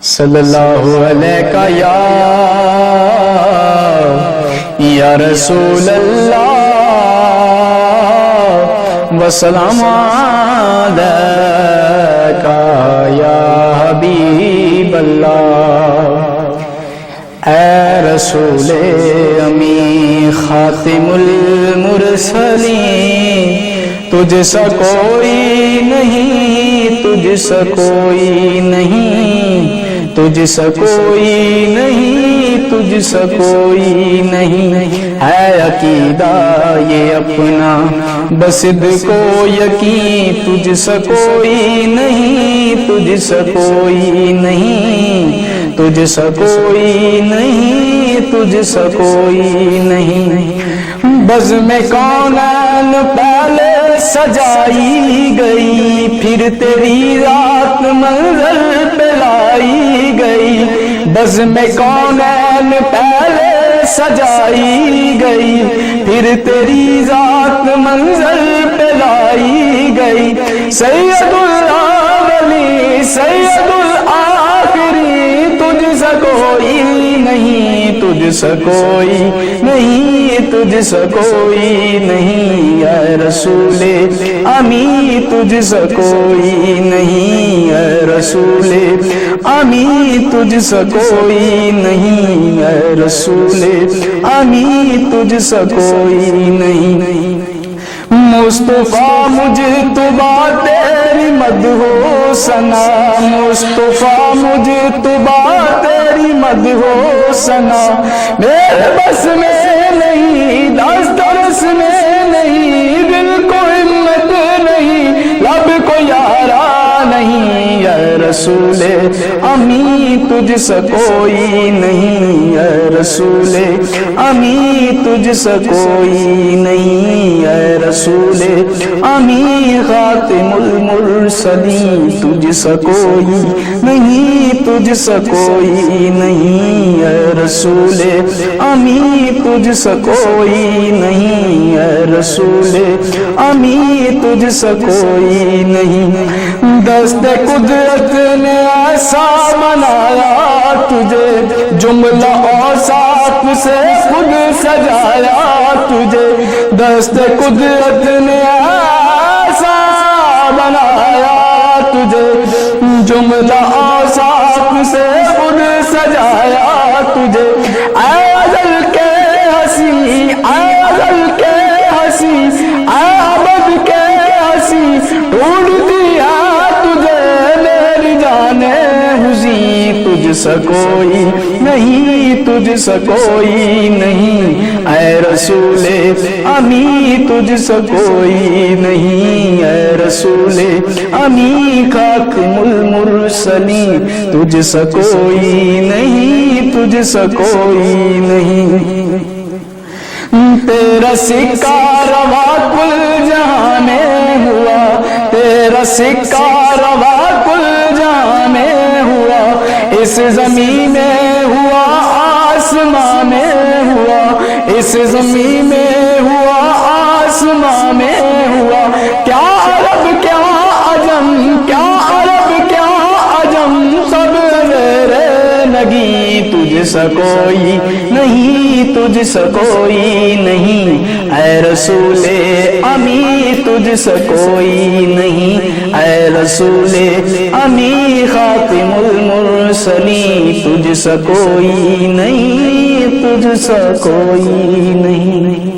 صلی اللہ علیہ یا رسول اللہ وسلام علیکہ یا حبیب اللہ۔ اے رسول امی خاتم المرسلین، تجھ سا کوئی نہیں، تجھ سا کوئی نہیں، تجھ سا کوئی نہیں، تجھ سا کوئی نہیں۔ ہے عقیدہ یہ اپنا بس کو یقین، تجھ سا کوئی نہیں، تجھ سا کوئی نہیں، تجھ سا کوئی نہیں، تجھ سا کوئی نہیں۔ بزم کونین پہلے سجائی گئی، پھر تیری رات منزل پہ لائی گئی۔ بزم کونین پہلے سجائی گئی، پھر تیری ذات منزل پہ لائی گئی۔ سید الاولی سید الآخری، تجھ سا کوئی نہیں، تجھ سا کوئی نہیں، تجھ سا کوئی نہیں۔ اے رسول امی تجھ سا کوئی نہیں، اے رسول امی تجھ سا کوئی نہیں، اے رسول امی تجھ سا کوئی نہیں۔ مصطفیٰ مجتبیٰ تیری مدح و ثنا، مصطفیٰ مجتبیٰ تیری مدح و ثنا، میرے بس میں نہیں، دست رس میں نہیں، دل کو ہمت نہیں، لب کو یارا نہیں۔ اے رسول امی تجھ سا کوئی نہیں، اے رسول امی تجھ سا کوئی نہیں، اے رسول امی خاتم المرسلین، تجھ سا کوئی نہیں، تجھ سا کوئی نہیں، اے رسول امی تجھ سا کوئی نہیں، اے رسول امی تجھ سا کوئی نہیں۔ دست قدرت نے ایسا بنایا تجھے، جملہ اوصاف سے خود سجایا تجھے۔ دست قدرت نے ایسا بنایا تجھے، جملہ اوصاف سے خود سجایا تجھے۔ اے ازل کے ہنسی، اے ازل کے ہنسی، اے ابد کے ہنسی، ڈھونڈ دیا تجھے میری جان حسین، تجھ سا کوئی نہیں، تجھ سا کوئی نہیں۔ اے رسول امی تجھ سا کوئی نہیں، اے رسول امی خاتم المرسلین، تجھ سا کوئی نہیں، تجھ سا کوئی نہیں۔ تیرا سکہ روا کل جہاں میں ہوا، تیرا سکہ روا کل جہاں میں ہوا، اس زمین میں ہوا آسماں میں ہوا، اس زمین میں ہوا آسماں میں ہوا۔ کیا عرب کیا عجم، کیا عرب کیا عجم، سب میرے نگی، تجھ سا کوئی نہیں، تجھ سا کوئی نہیں۔ اے رسول امی تجھ سا کوئی نہیں، اے رسول امی خاتم المرسلین، تجھ سا کوئی نہیں، تجھ سا کوئی نہیں۔